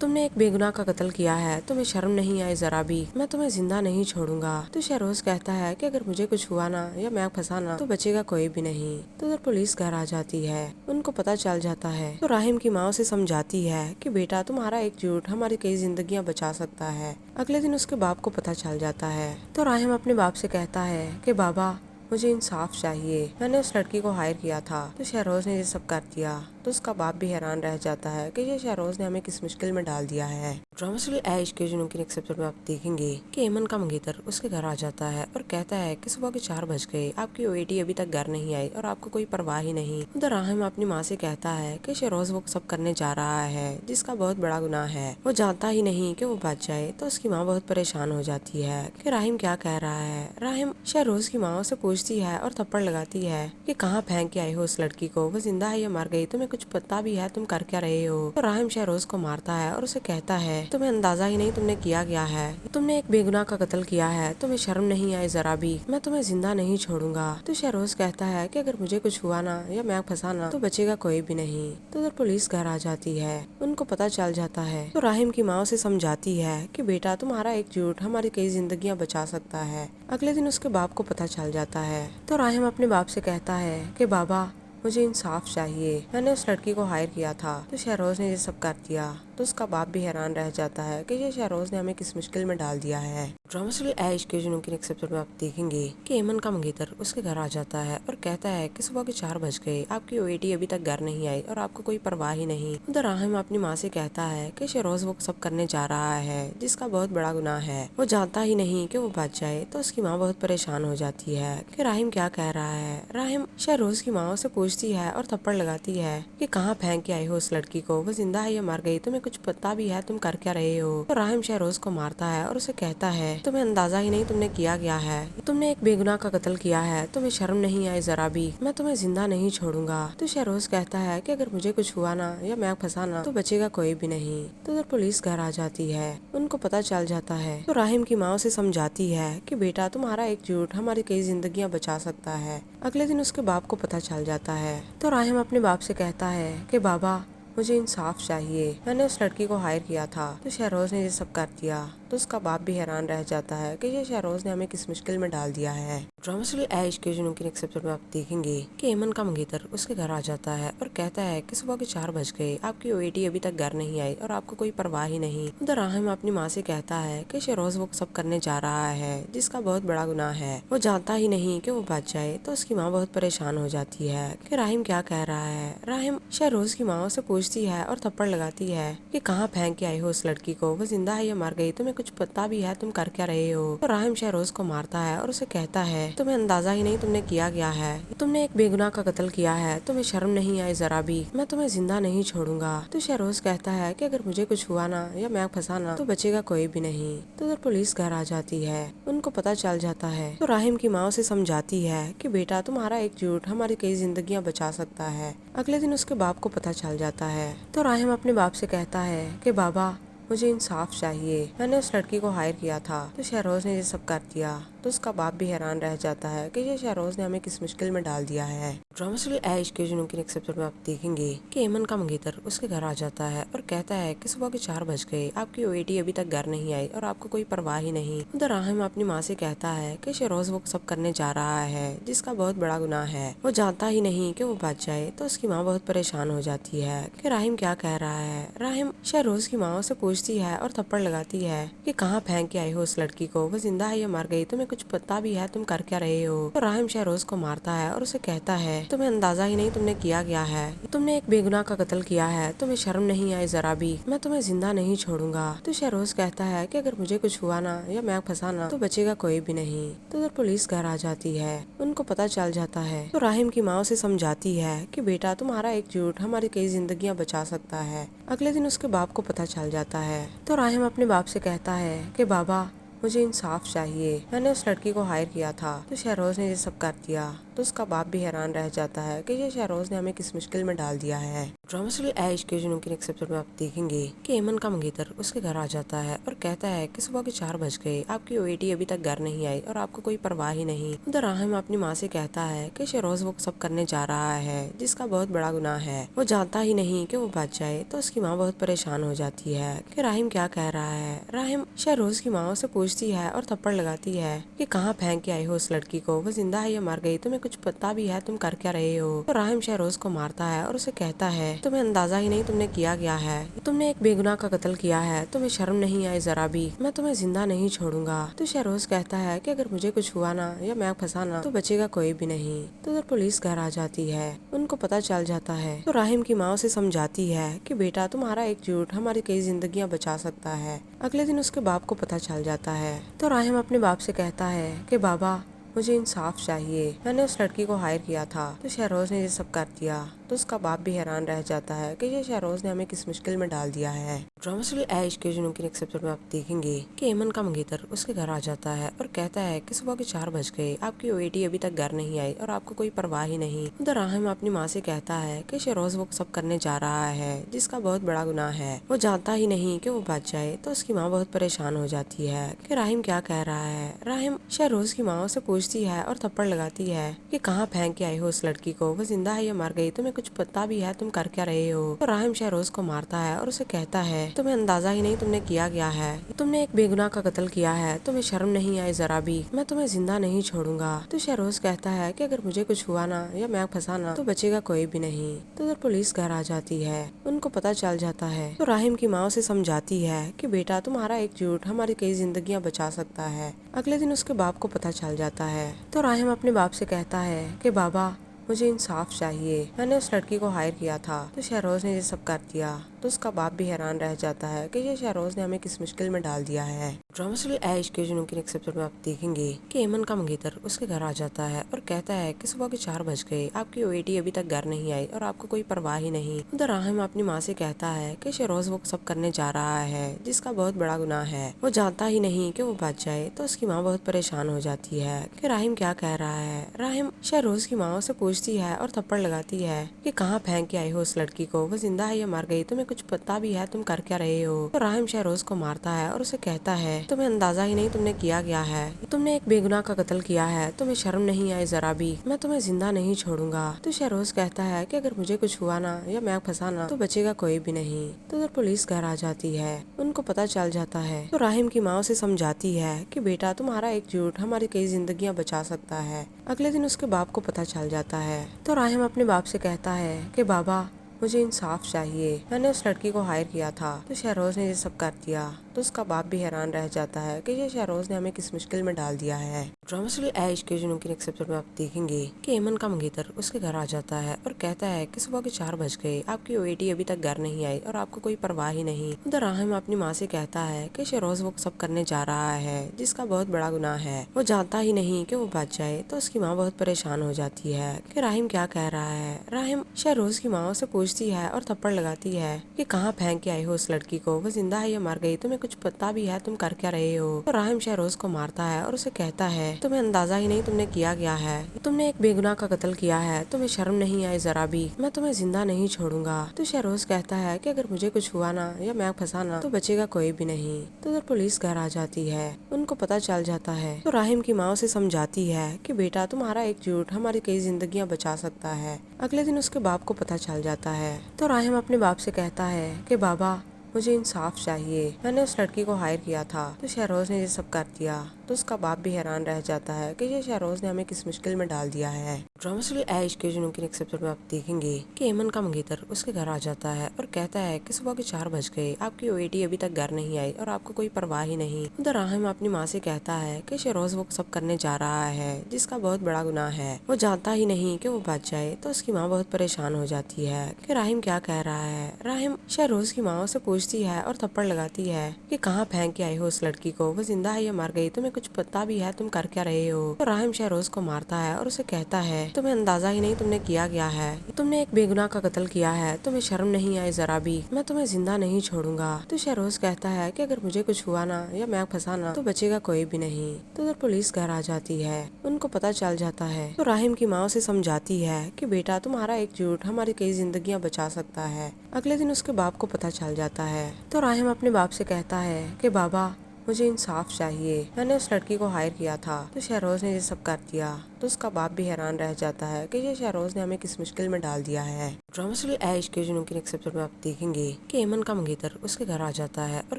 تم نے ایک بے گناہ کا قتل کیا ہے، تمہیں شرم نہیں آئی ذرا بھی؟ میں تمہیں زندہ نہیں چھوڑوں گا۔ تو شہروز کہتا ہے کہ اگر مجھے کچھ ہوا نا یا میں پھنسا نا تو بچے گا کوئی بھی نہیں۔ تو ادھر پولیس گھر آ جاتی ہے، ان کو پتا چل جاتا ہے تو راہم کی ماں اسے سمجھاتی ہے کہ بیٹا تمہارا ایک جھوٹ ہماری کئی زندگیاں بچا سکتا ہے۔ اگلے دن اس کے باپ کو پتا چل جاتا ہے تو راہم اپنے باپ سے کہتا ہے کہ بابا مجھے انصاف چاہیے، میں نے اس لڑکی کو ہائر کیا تھا تو شہروز نے یہ سب کر دیا۔ تو اس کا باپ بھی حیران رہ جاتا ہے کہ یہ شہروز نے ہمیں کس مشکل میں ڈال دیا ہے۔ ڈرامہ سیریل عیش کے جنوں کے ایک ایپیسوڈ میں آپ دیکھیں گے کہ ایمن کا منگیتر اس کے گھر آ جاتا ہے اور کہتا ہے کہ صبح کے 4 بج گئے، آپ کی بیٹی ابھی تک گھر نہیں آئی اور آپ کو کوئی پرواہ ہی نہیں۔ ادھر راہم اپنی ماں سے کہتا ہے کہ شہروز وہ سب کرنے جا رہا ہے جس کا بہت بڑا گناہ ہے، وہ جانتا ہی نہیں کہ وہ بچ جائے۔ تو اس کی ماں بہت پریشان ہو جاتی ہے کہ راہم کیا کہہ رہا ہے۔ راہم شہروز کی ماں سے پوچھتی ہے اور تھپڑ لگاتی ہے کہ کہاں پھینک کے آئے ہو اس لڑکی کو، وہ زندہ ہے یا مر گئی، تمہیں کچھ پتا بھی ہے تم کر کیا رہے ہو؟ تو راہم شہروز کو مارتا ہے اور اسے کہتا ہے تمہیں اندازہ ہی نہیں تم نے کیا کیا ہے، تم نے ایک بے گناہ کا قتل کیا ہے، تمہیں شرم نہیں آئی ذرا بھی؟ میں تمہیں زندہ نہیں چھوڑوں گا۔ تو شہروز کہتا ہے کہ اگر مجھے کچھ ہوا نا یا میں پھنسا نا تو بچے گا کوئی بھی نہیں۔ تو ادھر پولیس گھر آ جاتی ہے، ان کو پتا چل جاتا ہے تو راہم کی ماں اسے سمجھاتی ہے کہ بیٹا تمہارا ایک جھوٹ ہماری کئی زندگیاں بچا سکتا ہے۔ اگلے دن اس کے باپ کو پتا چل جاتا ہے تو راہم اپنے باپ سے کہتا ہے کہ بابا مجھے انصاف چاہیے، میں نے اس لڑکی کو ہائر کیا تھا تو شہروز نے یہ سب کر دیا۔ تو اس کا باپ بھی حیران رہ جاتا ہے کہ یہ شہروز نے ہمیں کس مشکل میں ڈال دیا ہے۔ ڈرامہ سیریل عیش کے جنوں کے ایک ایپیسوڈ میں آپ دیکھیں گے کہ ایمن کا منگیتر اس کے گھر آ جاتا ہے اور کہتا ہے کہ صبح کے 4 بج گئے، آپ کی بیٹی ابھی تک گھر نہیں آئی اور آپ کو کوئی پرواہ ہی نہیں۔ ادھر راہم اپنی ماں سے کہتا ہے کہ شہروز وہ سب کرنے جا رہا ہے جس کا بہت بڑا گناہ ہے، وہ جانتا ہی نہیں کہ وہ بچ جائے۔ تو اس کی ماں بہت پریشان ہو جاتی ہے کہ راہم کیا کہہ رہا ہے۔ راہم شہروز کی ماں سے پوچھتی ہے اور تھپڑ لگاتی ہے کہ کہاں پھینک کے آئے ہو اس لڑکی کو، وہ زندہ ہے یا مر گئی، تمہیں کچھ پتا بھی ہے تم کر کیا رہے ہو؟ تو راہم شہروز کو مارتا ہے اور اسے کہتا ہے تمہیں اندازہ ہی نہیں تم نے کیا کیا ہے، تم نے ایک بے گناہ کا قتل کیا ہے، تمہیں شرم نہیں آئی ذرا بھی؟ میں تمہیں زندہ نہیں چھوڑوں گا۔ تو شہروز کہتا ہے کہ اگر مجھے کچھ ہوا نا یا میں پھنسا نا تو بچے گا کوئی بھی نہیں۔ تو ادھر پولیس گھر آ جاتی ہے، ان کو پتا چل جاتا ہے تو راہم کی ماں اسے سمجھاتی ہے کہ بیٹا تمہارا ایک جھوٹ ہماری کئی زندگیاں بچا سکتا ہے۔ اگلے دن اس کے باپ کو پتا چل جاتا ہے تو راہم اپنے باپ سے کہتا ہے کہ بابا مجھے انصاف چاہیے، میں نے اس لڑکی کو ہائر کیا تھا تو شہروز نے یہ سب کر دیا۔ تو اس کا باپ بھی حیران رہ جاتا ہے کہ یہ شہروز نے ہمیں کس مشکل میں ڈال دیا ہے۔ ڈرامہ سیریل عیش کے جنوں کے ایک ایپیسوڈ میں آپ دیکھیں گے کہ ایمن کا منگیتر اس کے گھر آ جاتا ہے اور کہتا ہے کہ صبح کے 4 بج گئے، آپ کی بیٹی ابھی تک گھر نہیں آئی اور آپ کو کوئی پرواہ ہی نہیں۔ ادھر راہم اپنی ماں سے کہتا ہے کہ شہروز وہ سب کرنے جا رہا ہے جس کا بہت بڑا گناہ ہے، وہ جانتا ہی نہیں کہ وہ بچ جائے۔ تو اس کی ماں بہت پریشان ہو جاتی ہے کہ راہم کیا کہہ رہا ہے۔ راہم شہروز کی ماں سے پوچھتی ہے اور تھپڑ لگاتی ہے کہ کہاں پھینک کے آئے ہو اس لڑکی کو، وہ زندہ ہے یا مر گئی، تمہیں کچھ پتا بھی ہے تم کر کیا رہے ہو؟ تو راہم شہروز کو مارتا ہے اور اسے کہتا ہے تمہیں اندازہ ہی نہیں تم نے کیا کیا ہے، تم نے ایک بے گناہ کا قتل کیا ہے، تمہیں شرم نہیں آئی ذرا بھی؟ میں تمہیں زندہ نہیں چھوڑوں گا۔ تو شہروز کہتا ہے کہ اگر مجھے کچھ ہوا نا یا میں پھنسا نا تو بچے گا کوئی بھی نہیں۔ تو ادھر پولیس گھر آ جاتی ہے، ان کو پتا چل جاتا ہے تو راہم کی ماں اسے سمجھاتی ہے کہ بیٹا تمہارا ایک جھوٹ ہماری کئی زندگیاں بچا سکتا ہے۔ اگلے دن اس کے باپ کو پتا چل جاتا ہے تو راہم اپنے باپ سے کہتا ہے کہ بابا مجھے انصاف چاہیے، میں نے اس لڑکی کو ہائر کیا تھا تو شہروز نے یہ سب کر دیا۔ تو اس کا باپ بھی حیران رہ جاتا ہے کہ یہ شہروز نے ہمیں کس مشکل میں ڈال دیا ہے۔ ڈرامہ سیریل عیش کے جنوں کے ایک ایپیسوڈ میں آپ دیکھیں گے کہ ایمن کا منگیتر اس کے گھر آ جاتا ہے اور کہتا ہے کہ صبح کے 4 بج گئے، آپ کی بیٹی ابھی تک گھر نہیں آئی اور آپ کو کوئی پرواہ ہی نہیں۔ ادھر راہم اپنی ماں سے کہتا ہے کہ شہروز وہ سب کرنے جا رہا ہے جس کا بہت بڑا گناہ ہے، وہ جانتا ہی نہیں کہ وہ بچ جائے۔ تو اس کی ماں بہت پریشان ہو جاتی ہے کہ راہم کیا کہہ رہا ہے۔ راہم شہروز کی ماں سے پوچھتی ہے اور تھپڑ لگاتی ہے کہ کہاں پھینک کے آئے ہو اس لڑکی کو، وہ زندہ ہے یا مر گئی، تمہیں کچھ پتا بھی ہے تم کر کیا رہے ہو؟ تو راہم شہروز کو مارتا ہے اور اسے کہتا ہے تمہیں اندازہ ہی نہیں تم نے کیا کیا ہے، تم نے ایک بے گناہ کا قتل کیا ہے، تمہیں شرم نہیں آئی ذرا بھی؟ میں تمہیں زندہ نہیں چھوڑوں گا۔ تو شہروز کہتا ہے کہ اگر مجھے کچھ ہوا نا یا میں پھنسا نا تو بچے گا کوئی بھی نہیں۔ تو ادھر پولیس گھر آ جاتی ہے، ان کو پتا چل جاتا ہے تو راہم کی ماں اسے سمجھاتی ہے کہ بیٹا تمہارا ایک جھوٹ ہماری کئی زندگیاں بچا سکتا ہے۔ اگلے دن اس کے باپ کو پتا چل جاتا ہے تو راہم اپنے باپ سے کہتا ہے کہ بابا مجھے انصاف چاہیے، میں نے اس لڑکی کو ہائر کیا تھا تو شہروز نے یہ سب کر دیا۔ تو اس کا باپ بھی حیران رہ جاتا ہے کہ یہ شہروز نے ہمیں کس مشکل میں ڈال دیا ہے۔ ڈرامہ سیریل عیش کے جنوں کے نیکسٹ ایپیسوڈ میں آپ دیکھیں گے کہ ایمن کا منگیتر اس کے گھر آ جاتا ہے اور کہتا ہے کہ صبح کے 4 بج گئے، آپ کی بیٹی ابھی تک گھر نہیں آئی اور آپ کو کوئی پرواہ ہی نہیں۔ ادھر راہم اپنی ماں سے کہتا ہے کہ شہروز وہ سب کرنے جا رہا ہے جس کا بہت بڑا گناہ ہے، وہ جانتا ہی نہیں کہ وہ بچ جائے، تو اس کی ماں بہت پریشان ہو جاتی ہے کہ راہم کیا کہہ رہا ہے۔ راہم شہروز کی ماں سے پوچھتی ہے اور تھپڑ لگاتی ہے کہ کہاں پھینک کے آئی ہو اس لڑکی کو، وہ زندہ ہے یا مر گئی، تمہیں کچھ پتا بھی ہے، تم کر کیا رہے ہو۔ تو راہم شہروز کو مارتا ہے اور اسے کہتا ہے تمہیں اندازہ ہی نہیں تم نے کیا ہے، تم نے ایک بے گناہ کا قتل کیا ہے، تمہیں شرم نہیں آئی ذرا بھی، میں تمہیں زندہ نہیں چھوڑوں گا۔ تو شہروز کہتا ہے کہ اگر مجھے کچھ ہوا نا یا میں پھنسا نا تو بچے گا کوئی بھی نہیں۔ تو ادھر پولیس گھر آ جاتی ہے، ان کو پتا چل جاتا ہے تو راہم کی ماں اسے سمجھاتی ہے کہ بیٹا تمہارا ایک جھوٹ ہماری کئی زندگیاں بچا سکتا ہے۔ اگلے دن اس کے باپ کو پتا چل جاتا ہے تو راہم اپنے باپ سے کہتا ہے کہ بابا مجھے انصاف چاہیے، میں نے اس لڑکی کو ہائر کیا تھا تو شہروز نے یہ سب کر دیا۔ تو اس کا باپ بھی حیران رہ جاتا ہے کہ یہ شہروز نے ہمیں کس مشکل میں ڈال دیا ہے۔ ڈرامہ سیریل عیش کے جنوں کے نیکسٹ ایپیسوڈ میں آپ دیکھیں گے کہ ایمن کا منگیتر اس کے گھر آ جاتا ہے اور کہتا ہے کہ صبح کے 4 بج گئے، آپ کی بیٹی ابھی تک گھر نہیں آئی اور آپ کو کوئی پرواہ ہی نہیں۔ ادھر راہم اپنی ماں سے کہتا ہے کہ شہروز وہ سب کرنے جا رہا ہے جس کا بہت بڑا گناہ ہے، وہ جانتا ہی نہیں کہ وہ بچ جائے، تو اس کی ماں بہت پریشان ہو جاتی ہے کہ راہم کیا کہہ رہا ہے۔ راہم شہروز کی ماں سے پوچھتی ہے اور تھپڑ لگاتی ہے کہ کہاں پھینک کے آئی ہو اس لڑکی کو، وہ زندہ ہے یا مر گئی، تمہیں کچھ پتا بھی ہے، تم کر کیا رہے ہو۔ تو راہم شہروز کو مارتا ہے اور اسے کہتا ہے تمہیں اندازہ ہی نہیں تم نے کیا ہے، تم نے ایک بے گناہ کا قتل کیا ہے، تمہیں شرم نہیں آئی ذرا بھی، میں تمہیں زندہ نہیں چھوڑوں گا۔ تو شہروز کہتا ہے کہ اگر مجھے کچھ ہوا نا یا میں پھنسا نا تو بچے گا کوئی بھی نہیں۔ تو ادھر پولیس گھر آ جاتی ہے، ان کو پتا چل جاتا ہے تو راہم کی ماں اسے سمجھاتی ہے کہ بیٹا تمہارا ایک جھوٹ ہماری کئی زندگیاں بچا سکتا ہے۔ اگلے دن اس کے باپ کو پتا چل جاتا ہے تو راہم اپنے باپ سے کہتا ہے کہ بابا مجھے انصاف چاہیے، میں نے اس لڑکی کو ہائر کیا تھا تو شہروز نے یہ سب کر دیا۔ تو اس کا باپ بھی حیران رہ جاتا ہے کہ یہ شہروز نے ہمیں کس مشکل میں ڈال دیا ہے۔ ڈرامہ سیریل عیش کے جنوں کے نیکسٹ ایپیسوڈ میں آپ دیکھیں گے کہ ایمن کا منگیتر اس کے گھر آ جاتا ہے اور کہتا ہے کہ صبح کے 4 بج گئے، آپ کی بیٹی ابھی تک گھر نہیں آئی اور آپ کو کوئی پرواہ ہی نہیں۔ ادھر راہم اپنی ماں سے کہتا ہے کہ شہروز وہ سب کرنے جا رہا ہے جس کا بہت بڑا گناہ ہے، وہ جانتا ہی نہیں کہ وہ بچ جائے، تو اس کی ماں بہت پریشان ہو جاتی ہے کہ راہم کیا کہہ رہا ہے۔ راہم شہروز کی ماں سے پوچھتی ہے اور تھپڑ لگاتی ہے کہ کہاں پھینک کے آئی ہو اس لڑکی کو، وہ زندہ ہے یا مر گئی، تمہیں کچھ پتا بھی ہے، تم کر کیا رہے ہو۔ تو راہم شہروز کو مارتا ہے اور اسے کہتا ہے تمہیں اندازہ ہی نہیں تم نے کیا ہے، تم نے ایک بے گناہ کا قتل کیا ہے، تمہیں شرم نہیں آئی ذرا بھی، میں تمہیں زندہ نہیں چھوڑوں گا۔ تو شہروز کہتا ہے کہ اگر مجھے کچھ ہوا نا یا میں پھنسا نا تو بچے گا کوئی بھی نہیں۔ تو ادھر پولیس گھر آ جاتی ہے، ان کو پتا چل جاتا ہے تو راہم کی ماں اسے سمجھاتی ہے کہ بیٹا تمہارا ایک جھوٹ ہماری کئی زندگیاں بچا سکتا ہے۔ اگلے دن اس کے باپ کو پتا چل جاتا ہے تو راہم اپنے باپ سے کہتا ہے کہ بابا مجھے انصاف چاہیے، میں نے اس لڑکی کو ہائر کیا تھا تو شہروز نے یہ سب کر دیا۔ تو اس کا باپ بھی حیران رہ جاتا ہے کہ یہ شہروز نے ہمیں کس مشکل میں ڈال دیا ہے۔ ڈرامہ سیریل عیش کے جنوں کے نیکسٹ ایپیسوڈ میں آپ دیکھیں گے کہ ایمن کا منگیتر اس کے گھر آ جاتا ہے اور کہتا ہے کہ صبح کے 4 بج گئے، آپ کی بیٹی ابھی تک گھر نہیں آئی اور آپ کو کوئی پرواہ ہی نہیں۔ ادھر راہم اپنی ماں سے کہتا ہے کہ شہروز وہ سب کرنے جا رہا ہے جس کا بہت بڑا گناہ ہے، وہ جانتا ہی نہیں کہ وہ بچ جائے، تو اس کی ماں بہت پریشان ہو جاتی ہے کہ راہم کیا کہہ رہا ہے۔ راہم شہروز کی ماں سے پوچھتی ہے اور تھپڑ لگاتی ہے کہ کہاں پھینک کے آئی ہو اس لڑکی کو، وہ زندہ ہے یا مر گئی، تمہیں کچھ پتا بھی ہے، تم کر کیا رہے ہو۔ تو راہم شہروز کو مارتا ہے اور اسے کہتا ہے تمہیں اندازہ ہی نہیں تم نے کیا ہے، تم نے ایک بے گناہ کا قتل کیا ہے، تمہیں شرم نہیں آئی ذرا بھی، میں تمہیں زندہ نہیں چھوڑوں گا۔ تو شہروز کہتا ہے کہ اگر مجھے کچھ ہوا نا یا میں پھنسا نا تو بچے گا کوئی بھی نہیں۔ تو ادھر پولیس گھر آ جاتی ہے، ان کو پتا چل جاتا ہے تو راہم کی ماں اسے سمجھاتی ہے کہ بیٹا تمہارا ایک جھوٹ ہماری کئی زندگیاں بچا سکتا ہے۔ اگلے دن اس کے باپ کو پتا چل جاتا ہے تو راہم اپنے باپ سے کہتا ہے کہ بابا مجھے انصاف چاہیے، میں نے اس لڑکی کو ہائر کیا تھا تو شہروز نے یہ سب کر دیا۔ تو اس کا باپ بھی حیران رہ جاتا ہے کہ یہ شہروز نے ہمیں کس مشکل میں ڈال دیا ہے۔ ڈرامہ سیریل عیش کے جنوں کے نیکسٹ ایپیسوڈ میں آپ دیکھیں گے کہ ایمن کا منگیتر اس کے گھر آ جاتا ہے اور کہتا ہے کہ صبح کے 4 بج گئے، آپ کی بیٹی ابھی تک گھر نہیں آئی اور آپ کو کوئی پرواہ ہی نہیں۔ ادھر راہم اپنی ماں سے کہتا ہے کہ شہروز وہ سب کرنے جا رہا ہے جس کا بہت بڑا گناہ ہے، وہ جانتا ہی نہیں کہ وہ بچ جائے، تو اس کی ماں بہت پریشان ہو جاتی ہے کہ راہم کیا کہہ رہا ہے۔ راہم شہروز کی ماں سے پوچھتی ہے اور تھپڑ لگاتی ہے کہ کہاں پھینک کے آئے ہو اس لڑکی کو، وہ زندہ ہے یا مر گئی، تمہیں کچھ پتا بھی ہے، تم کر کیا رہے ہو؟ تو راہم شہروز کو مارتا ہے اور اسے کہتا ہے تمہیں اندازہ ہی نہیں تم نے کیا گیا ہے، تم نے ایک بے گناہ کا قتل کیا ہے، تمہیں شرم نہیں آئی ذرا بھی، میں تمہیں زندہ نہیں چھوڑوں گا۔ تو شہروز کہتا ہے کہ اگر مجھے کچھ ہوا نا یا میں پھنسا نا تو بچے گا کوئی بھی نہیں۔ تو ادھر پولیس گھر آ جاتی ہے، ان کو پتا چل جاتا ہے تو راہم کی ماں اسے سمجھاتی ہے کہ بیٹا تمہارا ایک جھوٹ ہماری کئی زندگیاں بچا سکتا ہے۔ اگلے دن اس کے باپ کو پتا چل جاتا ہے تو راہم اپنے باپ سے کہتا ہے کہ بابا مجھے انصاف چاہیے، میں نے اس لڑکی کو ہائر کیا تھا تو شہروز نے یہ سب کر دیا۔ تو اس کا باپ بھی حیران رہ جاتا ہے کہ یہ شہروز نے ہمیں کس مشکل میں ڈال دیا ہے۔ ڈرامہ سیریل عیش کے جنوں کے نیکسٹ ایپیسوڈ میں آپ دیکھیں گے کہ ایمن کا منگیتر اس کے گھر آ جاتا ہے اور